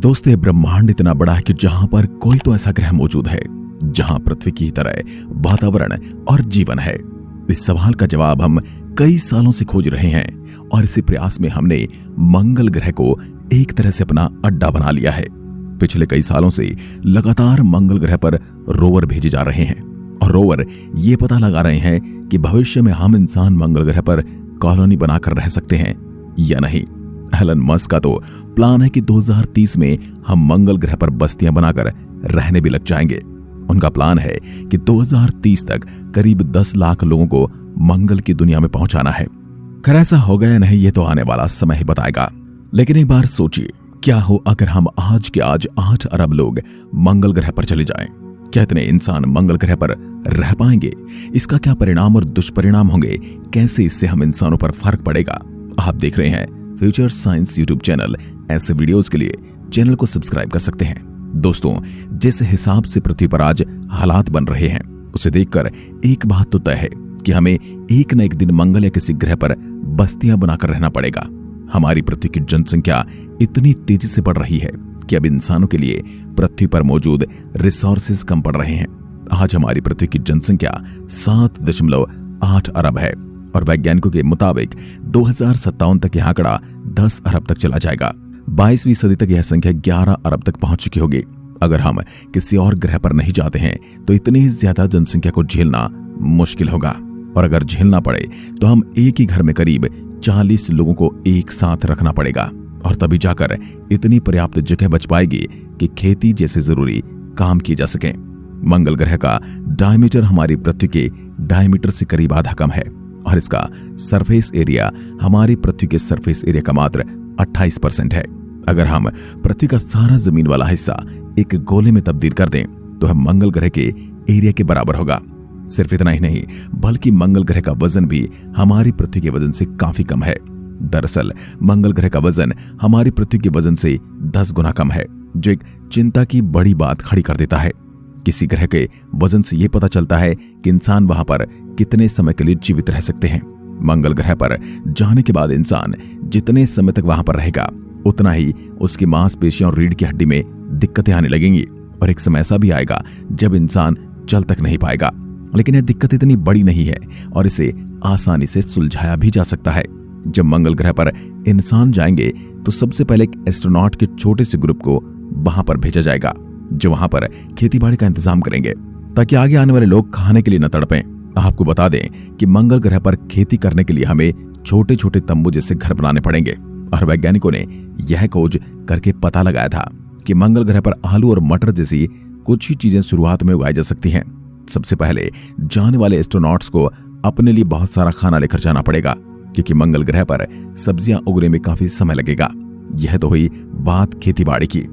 दोस्तों, ये ब्रह्मांड इतना बड़ा है कि जहां पर कोई तो ऐसा ग्रह मौजूद है जहां पृथ्वी की तरह वातावरण और जीवन है। इस सवाल का जवाब हम कई सालों से खोज रहे हैं और इसी प्रयास में हमने मंगल ग्रह को एक तरह से अपना अड्डा बना लिया है। पिछले कई सालों से लगातार मंगल ग्रह पर रोवर भेजे जा रहे हैं और रोवर ये पता लगा रहे हैं कि भविष्य में हम इंसान मंगल ग्रह पर कॉलोनी बनाकर रह सकते हैं या नहीं। एलन मस्क का तो प्लान है कि 2030 में हम मंगल ग्रह पर बस्तियां बनाकर रहने भी लग जाएंगे। उनका प्लान है कि 2030 तक करीब 10 लाख लोगों को मंगल की दुनिया में पहुंचाना है। खैर, ऐसा हो गया नहीं, ये तो आने वाला समय ही बताएगा। लेकिन एक बार सोचिए, क्या हो अगर हम आज के आज 8 अरब लोग मंगल ग्रह पर चले जाएं? क्या इतने इंसान मंगल ग्रह पर रह पाएंगे? इसका क्या परिणाम और दुष्परिणाम होंगे? कैसे इससे हम इंसानों पर फर्क पड़ेगा? आप देख रहे हैं फ्यूचर साइंस यूट्यूब चैनल। ऐसे वीडियोस के लिए चैनल को सब्सक्राइब कर सकते हैं। दोस्तों, जिस हिसाब से पृथ्वी पर आज हालात बन रहे हैं उसे देखकर एक बात तो तय है कि हमें एक न एक दिन मंगल या किसी ग्रह पर बस्तियां बनाकर रहना पड़ेगा। हमारी पृथ्वी की जनसंख्या इतनी तेजी से बढ़ रही है कि अब इंसानों के लिए पृथ्वी पर मौजूद रिसोर्सेज कम पड़ रहे हैं। आज हमारी पृथ्वी की जनसंख्या 7.8 अरब है और वैज्ञानिकों के मुताबिक 2057 तक यह आंकड़ा 10 अरब तक चला जाएगा। 22वीं सदी तक यह संख्या 11 अरब तक पहुंच चुकी होगी। अगर हम किसी और ग्रह पर नहीं जाते हैं तो इतनी ज्यादा जनसंख्या को झेलना मुश्किल होगा और अगर झेलना पड़े तो हम एक ही घर में करीब 40 लोगों को एक साथ रखना पड़ेगा और तभी जाकर इतनी पर्याप्त जगह बच पाएगी कि खेती जैसे जरूरी काम किए जा सकें। मंगल ग्रह का डायमीटर हमारी पृथ्वी के डायमीटर से करीब आधा कम है और इसका सरफेस एरिया हमारी पृथ्वी के सरफेस एरिया का मात्र 28% है। अगर हम पृथ्वी का सारा जमीन वाला हिस्सा एक गोले में तब्दील कर दें तो हम मंगल ग्रह के एरिया के बराबर होगा। सिर्फ इतना ही नहीं, बल्कि मंगल ग्रह का वजन भी हमारी पृथ्वी के वजन से काफी कम है। दरअसल मंगल ग्रह का वजन हमारी पृथ्वी के वजन से 10 गुना कम है, जो एक चिंता की बड़ी बात खड़ी कर देता है। किसी ग्रह के वजन से यह पता चलता है कि इंसान वहां पर कितने समय के लिए जीवित रह सकते हैं। मंगल ग्रह पर जाने के बाद इंसान जितने समय तक वहां पर रहेगा उतना ही उसकी मांसपेशियों और रीढ़ की हड्डी में दिक्कतें आने लगेंगी और एक समय ऐसा भी आएगा जब इंसान चल तक नहीं पाएगा। लेकिन यह दिक्कत इतनी बड़ी नहीं है और इसे आसानी से सुलझाया भी जा सकता है। जब मंगल ग्रह पर इंसान जाएंगे तो सबसे पहले एक एस्ट्रोनॉट के छोटे से ग्रुप को वहां पर भेजा जाएगा जो वहां पर खेतीबाड़ी का इंतजाम करेंगे ताकि आगे आने वाले लोग खाने के लिए न तड़पें। आपको बता दें कि मंगल ग्रह पर खेती करने के लिए हमें छोटे छोटे तंबू जैसे घर बनाने पड़ेंगे और वैज्ञानिकों ने यह खोज करके पता लगाया था कि मंगल ग्रह पर आलू और मटर जैसी कुछ ही चीजें शुरुआत में उगाई जा सकती हैं। सबसे पहले जाने वाले एस्ट्रोनॉट्स को अपने लिए बहुत सारा खाना लेकर जाना पड़ेगा क्योंकि मंगल ग्रह पर सब्जियां उगने में काफी समय लगेगा। यह तो हुई बात खेतीबाड़ी की।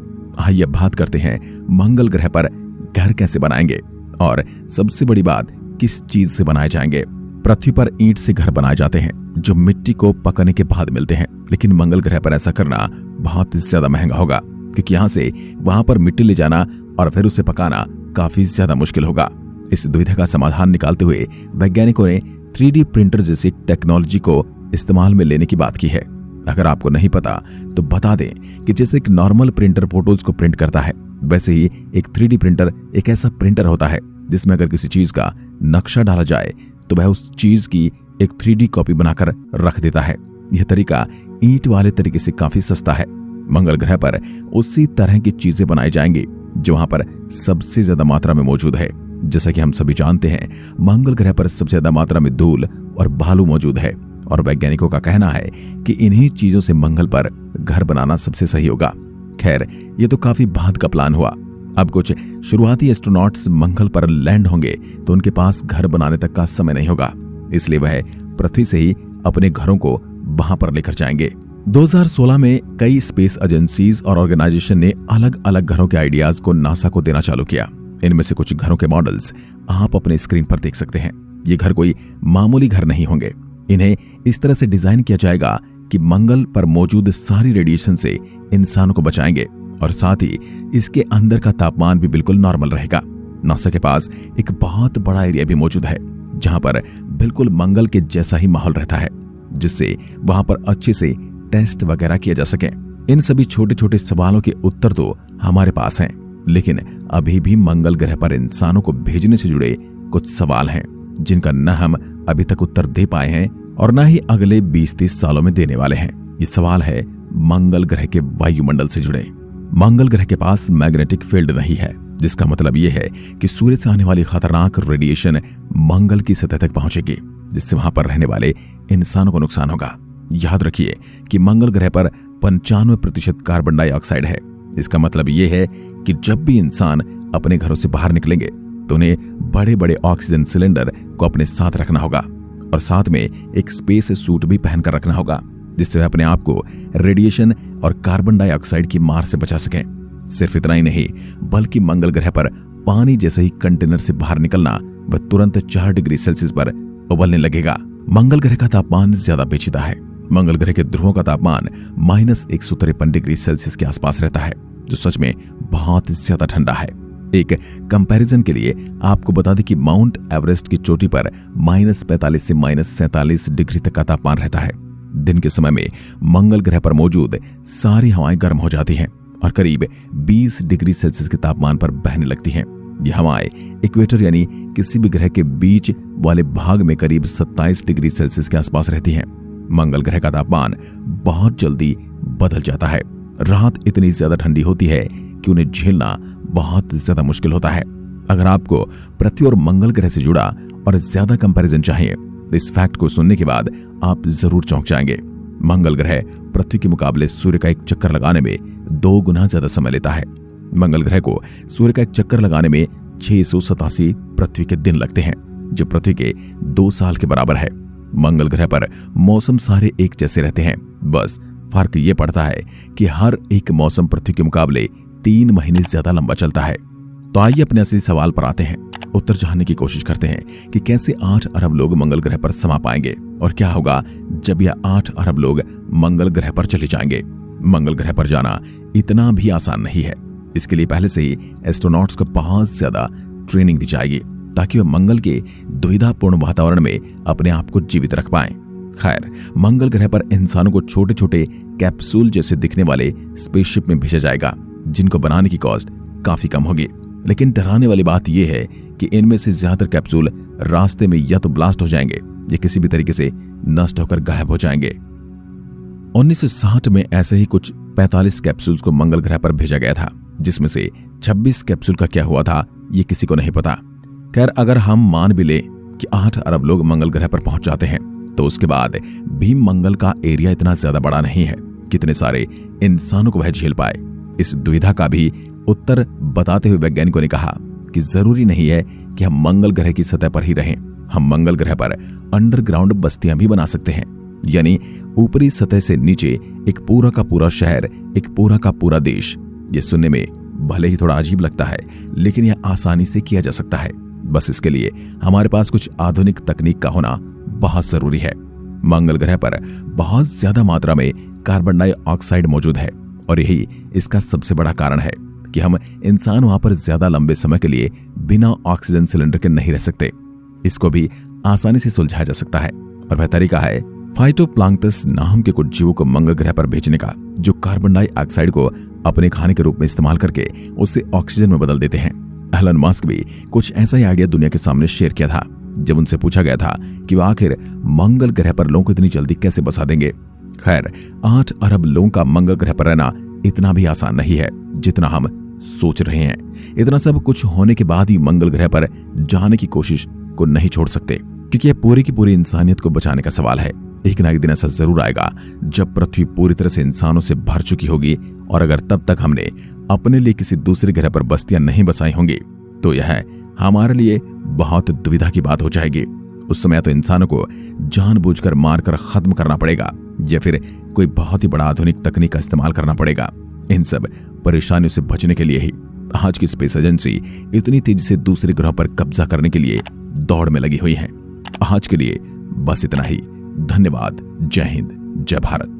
आइए बात करते हैं मंगल ग्रह पर घर कैसे बनाएंगे और सबसे बड़ी बात, किस चीज से बनाए जाएंगे। पृथ्वी पर ईंट से घर बनाए जाते हैं जो मिट्टी को पकने के बाद मिलते हैं, लेकिन मंगल ग्रह पर ऐसा करना बहुत ज्यादा महंगा होगा क्योंकि यहां से वहां पर मिट्टी ले जाना और फिर उसे पकाना काफी ज्यादा मुश्किल होगा। इस दुविधा का समाधान निकालते हुए वैज्ञानिकों ने 3D प्रिंटर जैसी टेक्नोलॉजी को इस्तेमाल में लेने की बात की है। अगर आपको नहीं पता तो बता दें कि जैसे एक नॉर्मल प्रिंटर फोटोज को प्रिंट करता है, वैसे ही एक 3D प्रिंटर एक ऐसा प्रिंटर होता है जिसमें अगर किसी चीज का नक्शा डाला जाए तो वह उस चीज की एक 3D कॉपी बनाकर रख देता है। यह तरीका ईंट वाले तरीके से काफी सस्ता है। मंगल ग्रह पर उसी तरह की चीजें बनाई जाएंगी जो वहां पर सबसे ज्यादा मात्रा में मौजूद है। जैसा कि हम सभी जानते हैं, मंगल ग्रह पर सबसे ज्यादा मात्रा में धूल और बालू मौजूद है और वैज्ञानिकों का कहना है कि इन्हीं चीजों से मंगल पर घर बनाना सबसे सही होगा। खैर, ये तो काफी बाद का प्लान हुआ। अब कुछ शुरुआती एस्ट्रोनॉट्स मंगल पर लैंड होंगे तो उनके पास घर बनाने तक का समय नहीं होगा, इसलिए वह पृथ्वी से ही अपने घरों को वहां पर लेकर जाएंगे। 2016 में कई स्पेस एजेंसीज और ऑर्गेनाइजेशन ने अलग अलग घरों के आइडियाज को नासा को देना चालू किया। इनमें से कुछ घरों के मॉडल्स आप अपने स्क्रीन पर देख सकते हैं। ये घर कोई मामूली घर नहीं होंगे। इन्हें इस तरह से डिजाइन किया जाएगा कि मंगल पर मौजूद सारी रेडिएशन से इंसानों को बचाएंगे और साथ ही इसके अंदर का तापमान भी बिल्कुल नॉर्मल रहेगा। नासा के पास एक बहुत बड़ा एरिया भी मौजूद है जहां पर बिल्कुल मंगल के जैसा ही माहौल रहता है, जिससे वहां पर अच्छे से टेस्ट वगैरह किए जा सके। इन सभी छोटे छोटे सवालों के उत्तर तो हमारे पास हैं, लेकिन अभी भी मंगल ग्रह पर इंसानों को भेजने से जुड़े कुछ सवाल हैं जिनका न हम अभी तक उत्तर दे पाए हैं और न ही अगले 20-30 सालों में देने वाले हैं। ये सवाल है मंगल ग्रह के वायुमंडल से जुड़े। मंगल ग्रह के पास मैग्नेटिक फील्ड नहीं है, जिसका मतलब यह है कि सूर्य से आने वाली खतरनाक रेडिएशन मंगल की सतह तक पहुंचेगी, जिससे वहां पर रहने वाले इंसानों को नुकसान होगा। याद रखिए कि मंगल ग्रह पर 95% कार्बन डाइऑक्साइड है। इसका मतलब यह है कि जब भी इंसान अपने घरों से बाहर निकलेंगे तो उन्हें बड़े बड़े ऑक्सीजन सिलेंडर को अपने साथ रखना होगा और साथ में एक स्पेस सूट भी पहनकर रखना होगा, जिससे वे अपने आप को रेडिएशन और कार्बन डाइऑक्साइड की मार से बचा सकें। सिर्फ इतना ही नहीं, बल्कि मंगल ग्रह पर पानी जैसे ही कंटेनर से बाहर निकलना वह तुरंत 4 डिग्री सेल्सियस पर उबलने लगेगा। मंगल ग्रह का तापमान ज्यादा पेचीदा है। मंगल ग्रह के ध्रुवों का तापमान -153 डिग्री सेल्सियस के आसपास रहता है, जो सच में बहुत ज्यादा ठंडा है। एक कंपैरिजन के लिए आपको बता दें कि माउंट एवरेस्ट की चोटी पर -45 से -47 डिग्री तक का तापमान रहता है। दिन के समय में मंगल ग्रह पर मौजूद सारी हवाएं गर्म हो जाती हैं और करीब 20 डिग्री सेल्सियस के तापमान पर बहने लगती हैं। ये हवाएं इक्वेटर यानी किसी भी ग्रह के बीच वाले भाग में करीब 27 डिग्री सेल्सियस के आसपास रहती हैं। मंगल ग्रह का तापमान बहुत जल्दी बदल जाता है। रात इतनी ज्यादा ठंडी होती है कि उन्हें झेलना बहुत ज्यादा मुश्किल होता है। अगर आपको पृथ्वी और मंगल ग्रह से जुड़ा और ज्यादा कंपैरिजन चाहिए तो इस फैक्ट को सुनने के बाद आप जरूर चौंक जाएंगे। मंगल ग्रह पृथ्वी के मुकाबले सूर्य का एक चक्कर लगाने में 2 गुना ज्यादा समय लेता है। मंगल ग्रह को सूर्य का एक चक्कर लगाने में 687 पृथ्वी के दिन लगते हैं, जो पृथ्वी के 2 साल के बराबर है। मंगल ग्रह पर मौसम सारे एक जैसे रहते हैं, बस फर्क ये पड़ता है कि हर एक मौसम पृथ्वी के मुकाबले 3 महीने ज्यादा लंबा चलता है। तो आइए अपने असली सवाल पर आते हैं। उत्तर जानने की कोशिश करते हैं कि कैसे 8 अरब लोग मंगल ग्रह पर समा पाएंगे और क्या होगा जब यह 8 अरब लोग मंगल ग्रह पर चले जाएंगे। मंगल ग्रह पर जाना इतना भी आसान नहीं है। इसके लिए पहले से ही एस्ट्रोनॉट्स को बहुत ज्यादा ट्रेनिंग दी जाएगी ताकि वे मंगल के दुविधापूर्ण वातावरण में अपने आप को जीवित रख पाएं। खैर, मंगल ग्रह पर इंसानों को छोटे छोटे कैप्सूल जैसे दिखने वाले स्पेसशिप में भेजा जाएगा, जिनको बनाने की कॉस्ट काफी कम होगी। लेकिन डराने वाली बात यह है कि इनमें से ज्यादातर कैप्सूल रास्ते में या तो ब्लास्ट हो जाएंगे या किसी भी तरीके से नष्ट होकर गायब हो जाएंगे। 1960 में ऐसे ही कुछ 45 कैप्सूल्स को मंगल ग्रह पर भेजा गया था, जिसमें से 26 कैप्सूल का क्या हुआ था ये किसी को नहीं पता। खैर, अगर हम मान भी ले कि 8 अरब लोग मंगल ग्रह पर पहुंच जाते हैं तो उसके बाद भी मंगल का एरिया इतना ज्यादा बड़ा नहीं है कितने सारे इंसानों को वह झेल पाए। इस दुविधा का भी उत्तर बताते हुए वैज्ञानिकों ने कहा कि जरूरी नहीं है कि हम मंगल ग्रह की सतह पर ही रहें। हम मंगल ग्रह पर अंडरग्राउंड बस्तियां भी बना सकते हैं, यानी ऊपरी सतह से नीचे एक पूरा का पूरा शहर, एक पूरा का पूरा देश। ये सुनने में भले ही थोड़ा अजीब लगता है, लेकिन यह आसानी से किया जा सकता है। बस इसके लिए हमारे पास कुछ आधुनिक तकनीक का होना बहुत जरूरी है। मंगल ग्रह पर बहुत ज्यादा मात्रा में कार्बन डाइऑक्साइड मौजूद है और यही इसका सबसे बड़ा कारण है कि हम इंसान वहां पर ज्यादा लंबे समय के लिए बिना ऑक्सीजन सिलेंडर के नहीं रह सकते। इसको भी आसानी से सुलझाया जा सकता है और वह तरीका है फाइटोप्लैंक्टन नाम के कुछ जीवों को मंगल ग्रह पर भेजने का, जो कार्बन डाइऑक्साइड को अपने खाने के रूप में इस्तेमाल करके उसे ऑक्सीजन में बदल देते हैं। एलन मस्क भी कुछ ऐसा ही आइडिया दुनिया के सामने शेयर किया था जब उनसे पूछा गया था कि वह आखिर मंगल ग्रह पर लोगों को इतनी जल्दी कैसे बसा देंगे। खैर, 8 अरब लोगों का मंगल ग्रह पर रहना इतना भी आसान नहीं है जितना हम सोच रहे हैं। इतना सब कुछ होने के बाद ही मंगल ग्रह पर जाने की कोशिश को नहीं छोड़ सकते, क्योंकि यह पूरी की पूरी इंसानियत को बचाने का सवाल है। एक ना एक दिन ऐसा जरूर आएगा जब पृथ्वी पूरी तरह से इंसानों से भर चुकी होगी, और अगर तब तक हमने अपने लिए किसी दूसरे ग्रह पर बस्तियां नहीं बसाई होंगी तो यह हमारे लिए बहुत दुविधा की बात हो जाएगी। उस समय तो इंसानों को जानबूझकर मारकर खत्म करना पड़ेगा या फिर कोई बहुत ही बड़ा आधुनिक तकनीक का इस्तेमाल करना पड़ेगा। इन सब परेशानियों से बचने के लिए ही आज की स्पेस एजेंसी इतनी तेजी से दूसरे ग्रह पर कब्जा करने के लिए दौड़ में लगी हुई है। आज के लिए बस इतना ही। धन्यवाद। जय हिंद, जय भारत।